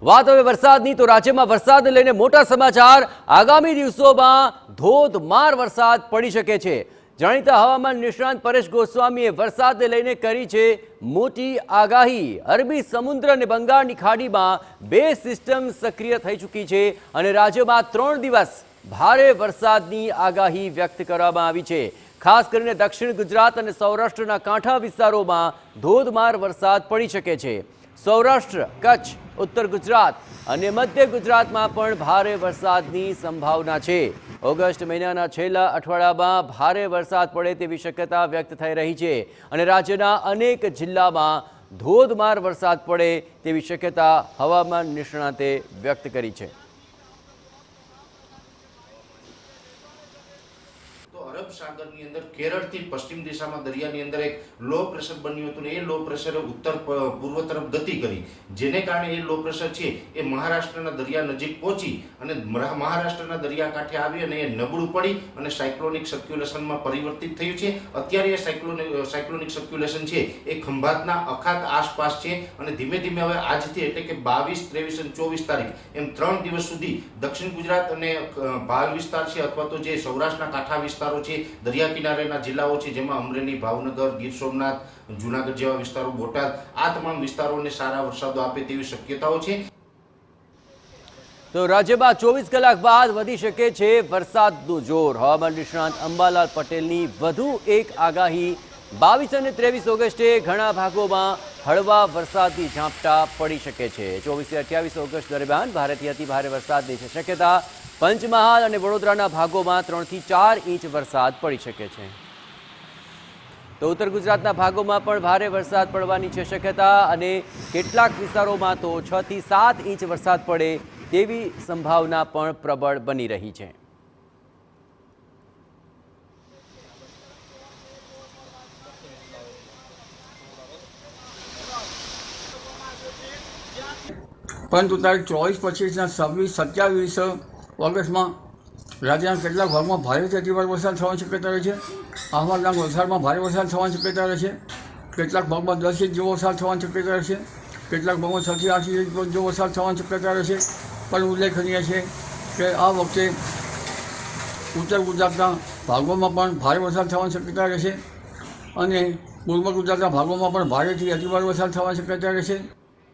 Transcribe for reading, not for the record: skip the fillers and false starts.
વાત હવે વરસાદની તો રાજ્યમાં વરસાદને લઈને મોટા સમાચાર। આગામી દિવસોમાં ધોધમાર વરસાદ પડી શકે છે। જાણીતા હવામાન નિષ્ણાંત પરેશ ગોસ્વામીએ વરસાદને લઈને કરી છે મોટી આગાહી। અરબી સમુદ્ર અને બંગાળની ખાડીમાં બે સિસ્ટમ સક્રિય થઈ ચૂકી છે અને રાજ્યમાં 3 દિવસ ભારે વરસાદની આગાહી વ્યક્ત કરવામાં આવી છે। ખાસ કરીને દક્ષિણ ગુજરાત અને સૌરાષ્ટ્રના કાંઠા વિસ્તારોમાં ધોધમાર વરસાદ પડી શકે છે। સૌરાષ્ટ્ર, કચ્છ, ઉત્તર ગુજરાત અને મધ્ય ગુજરાતમાં પણ ભારે વરસાદની સંભાવના છે। ઓગસ્ટ મહિનાના છેલ્લા અઠવાડિયામાં ભારે વરસાદ પડે તેવી શક્યતા વ્યક્ત થઈ રહી છે અને રાજ્યના અનેક જિલ્લામાં ધોધમાર વરસાદ પડે તેવી શક્યતા હવામાન નિષ્ણાતે વ્યક્ત કરી છે। અરબ સાગરની અંદર કેરળથી પશ્ચિમ દિશામાં દરિયાની અંદર એક લો પ્રેશર બન્યું હતું ને એ લો પ્રેશરે ઉત્તર પૂર્વ તરફ ગતિ કરી, જેને કારણે એ લો પ્રેશર છે એ મહારાષ્ટ્રના દરિયા નજીક પહોંચી અને મહારાષ્ટ્રના દરિયાકાંઠે આવી અને એ નબળું પડી અને સાયક્લોનિક સર્ક્યુલેશનમાં પરિવર્તિત થયું છે। અત્યારે એ સાયક્લોનિક સર્ક્યુલેશન છે એ ખંભાતના અખાત આસપાસ છે અને ધીમે ધીમે હવે આજથી એટલે કે 22, 23 અને 24 તારીખ એમ 3 દિવસ સુધી દક્ષિણ ગુજરાત અને ભાલ વિસ્તાર છે અથવા તો જે સૌરાષ્ટ્રના કાંઠા વિસ્તારો છે, દરિયા કિનારેના જિલ્લાઓ છે જેમાં અમરેલી, ભાવનગર, ગીર સોમનાથ, જૂનાગઢ જેવા વિસ્તારો, બોટાદ, આ તમામ વિસ્તારોને સારા વરસાદો આપે તેવી શક્યતાઓ છે। તો રાજ્યમાં 24 કલાક બાદ વધી શકે છે વરસાદનું જોર। હવામાન નિષ્ણાંત અંબાલાલ પટેલની વધુ એક આગાહી। 22 અને 23 ઓગસ્ટે ઘણા ભાગોમાં હળવા વરસાદી ઝાપટા પડી શકે છે। 24 થી 28 ઓગસ્ટ દરમિયાન ભારેથી અતિ ભારે વરસાદની છે શક્યતા। પંચમહાલ અને વડોદરાના ભાગોમાં 3 થી 4 ઇંચ વરસાદ પડી શકે છે। તો ઉત્તર ગુજરાતના ભાગોમાં પણ ભારે વરસાદ પડવાની છે શક્યતા અને કેટલાક વિસ્તારોમાં તો 6 થી 7 ઇંચ વરસાદ પડે તેવી સંભાવના પણ પ્રબળ બની રહી છે। પરંતુ તારીખ 24, 25, 26, 27 ઓગસ્ટમાં રાજ્યના કેટલાક ભાગમાં ભારેથી અતિભારે વરસાદ થવાની શક્યતા રહે છે। અહમદનગર, વલસાડમાં ભારે વરસાદ થવાની શક્યતા રહે છે। કેટલાક ભાગમાં 10 ઇંચ જેવો વરસાદ થવાની શક્યતા રહે છે। કેટલાક ભાગમાં 6 થી 8 ઇંચ જેવો વરસાદ થવાની શક્યતા રહે છે। પણ ઉલ્લેખનીય છે કે આ વખતે ઉત્તર ગુજરાતના ભાગોમાં પણ ભારે વરસાદ થવાની શક્યતા રહે છે અને પૂર્વ ગુજરાતના ભાગોમાં પણ ભારેથી અતિભારે વરસાદ થવાની શક્યતા રહે છે।